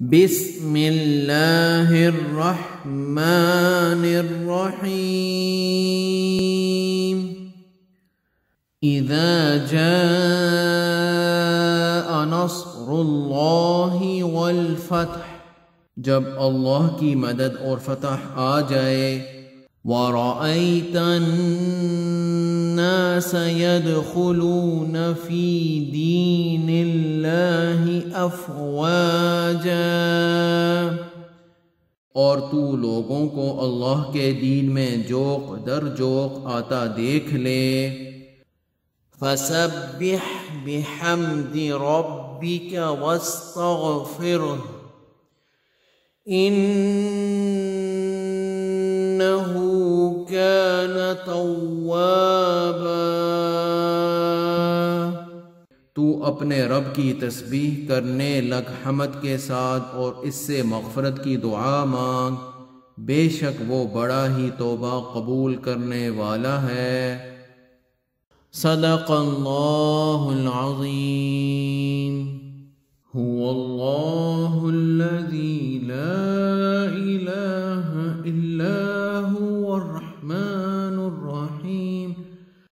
بسم اللہ الرحمن الرحیم اذا جاء نصر اللہ والفتح، جب اللہ کی مدد اور فتح آ جائے، وَرَأَيْتَ النَّاسَ يَدْخُلُونَ فِي دِينِ اللَّهِ أَفْوَاجًا، اور تو لوگوں کو اللہ کے دین میں جوق در جوق آتا دیکھ لے، فَسَبِّحْ بِحَمْدِ رَبِّكَ وَاسْتَغْفِرْهُ إِنَّهُ كَانَ توابا۔ تو اپنے رب کی تسبیح کرنے لگ حمد کے ساتھ اور اس سے مغفرت کی دعا مانگ، بے شک وہ بڑا ہی توبہ قبول کرنے والا ہے۔ صدق اللہ العظیم۔ هو اللہ الذی لا الہ